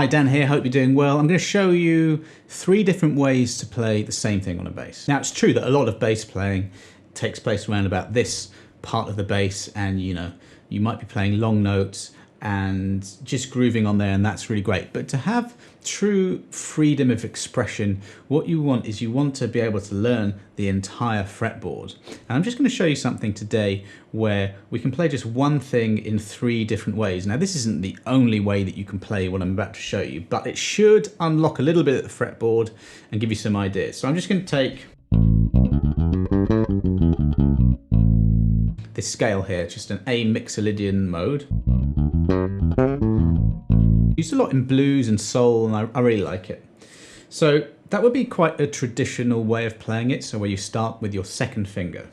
Hi, Dan here, hope you're doing well. I'm going to show you 3 different ways to play the same thing on a bass. Now, it's true that a lot of bass playing takes place around about this part of the bass, and you might be playing long notes and just grooving on there, and that's really great. But to have true freedom of expression, what you want is you want to be able to learn the entire fretboard. And I'm just going to show you something today where we can play just one thing in 3 different ways. Now, this isn't the only way that you can play what I'm about to show you, but it should unlock a little bit of the fretboard and give you some ideas. So I'm just going to take this scale here, just an A Mixolydian mode. Used a lot in blues and soul, and I really like it. So that would be quite a traditional way of playing it, so where you start with your 2nd finger.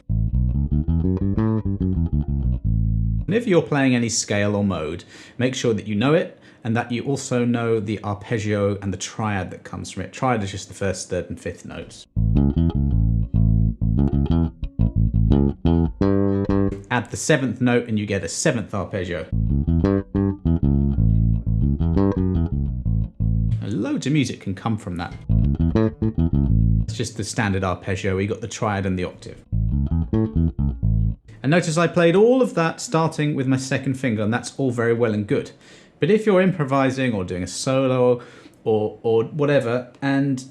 And if you're playing any scale or mode, make sure that you know it, and that you also know the arpeggio and the triad that comes from it. Triad is just the 1st, 3rd and 5th notes. Add the 7th note and you get a 7th arpeggio. Loads of music can come from that. It's just the standard arpeggio. We got the triad and the octave. And notice I played all of that starting with my 2nd finger, and that's all very well and good. But if you're improvising or doing a solo or whatever, and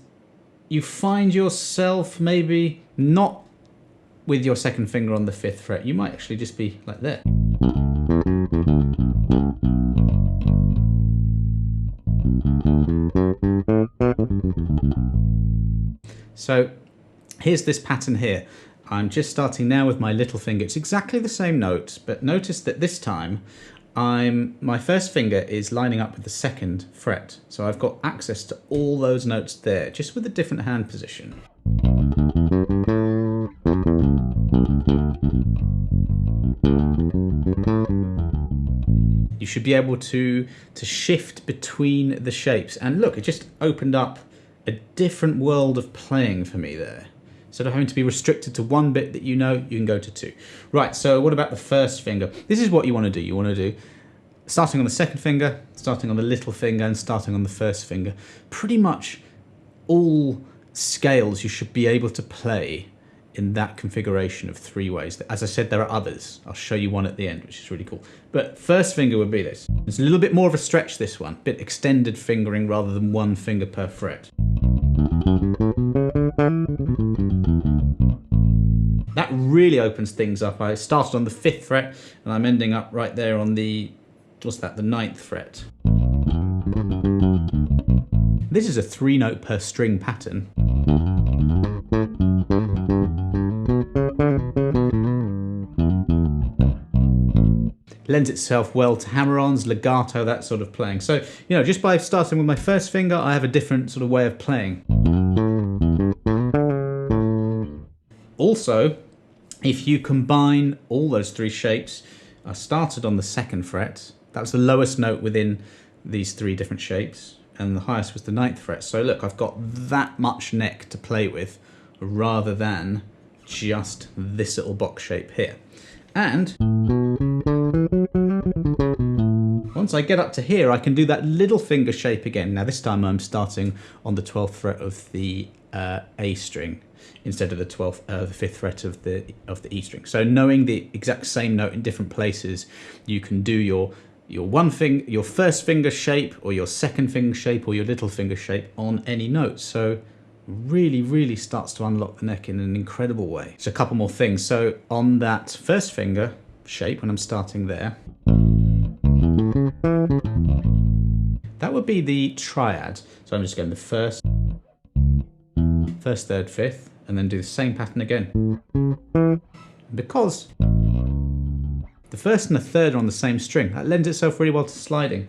you find yourself maybe not with your 2nd finger on the 5th fret, you might actually just be like that. So here's this pattern here. I'm just starting now with my little finger. It's exactly the same note, but notice that this time my 1st finger is lining up with the 2nd fret. So I've got access to all those notes there, just with a different hand position. You should be able to shift between the shapes. And look, it just opened up a different world of playing for me there. Instead of having to be restricted to one bit that you know, you can go to 2. Right, so what about the 1st finger? This is what you want to do. You want to do starting on the 2nd finger, starting on the little finger, and starting on the 1st finger. Pretty much all scales you should be able to play in that configuration of 3 ways. As I said, there are others. I'll show you one at the end, which is really cool. But 1st finger would be this. It's a little bit more of a stretch, this one. A bit extended fingering rather than 1 finger per fret. That really opens things up. I started on the 5th fret and I'm ending up right there on the, what's that, the 9th fret. This is a 3-note per string pattern. Lends itself well to hammer-ons, legato, that sort of playing. So, just by starting with my 1st finger, I have a different sort of way of playing. Also, if you combine all those 3 shapes, I started on the 2nd fret. That was the lowest note within these 3 different shapes, and the highest was the 9th fret. So look, I've got that much neck to play with, rather than just this little box shape here. And once I get up to here, I can do that little finger shape again. Now this time I'm starting on the 12th fret of the A string instead of the 5th fret of the E string. So knowing the exact same note in different places, you can do your 1st finger shape, or your 2nd finger shape, or your little finger shape on any note. So really starts to unlock the neck in an incredible way. So a couple more things. So on that 1st finger shape, when I'm starting there, that would be the triad. So I'm just going the 1st, 3rd, 5th, and then do the same pattern again. Because the 1st and the 3rd are on the same string, that lends itself really well to sliding.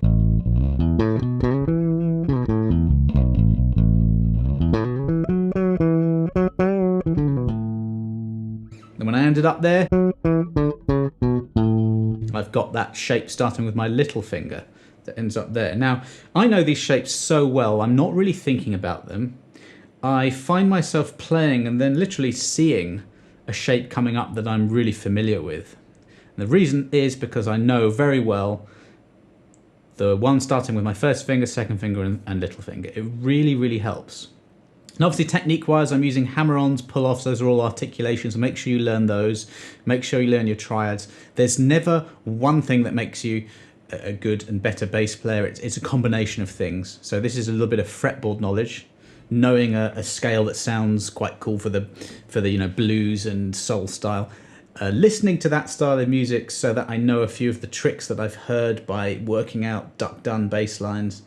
Then when I ended up there, I've got that shape starting with my little finger that ends up there. Now, I know these shapes so well, I'm not really thinking about them. I find myself playing and then literally seeing a shape coming up that I'm really familiar with. And the reason is because I know very well the one starting with my first finger, second finger, and little finger. It really, really helps. And obviously technique-wise, I'm using hammer-ons, pull-offs, those are all articulations. Make sure you learn those. Make sure you learn your triads. There's never one thing that makes you a good and better bass player. It's a combination of things. So this is a little bit of fretboard knowledge, knowing a scale that sounds quite cool for the blues and soul style. Listening to that style of music so that I know a few of the tricks that I've heard by working out duck-done bass lines,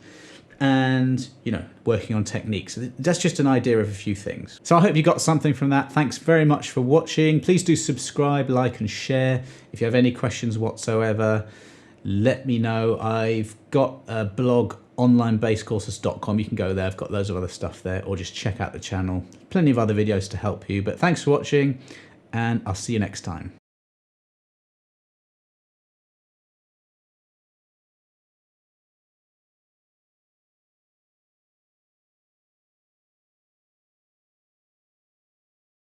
and working on techniques. So that's just an idea of a few things. So I hope you got something from that. Thanks very much for watching. Please do subscribe, like and share. If you have any questions whatsoever, let me know. I've got a blog, onlinebasscourses.com. You can go there. I've got loads of other stuff there, or just check out the channel. Plenty of other videos to help you. But thanks for watching, and I'll see you next time.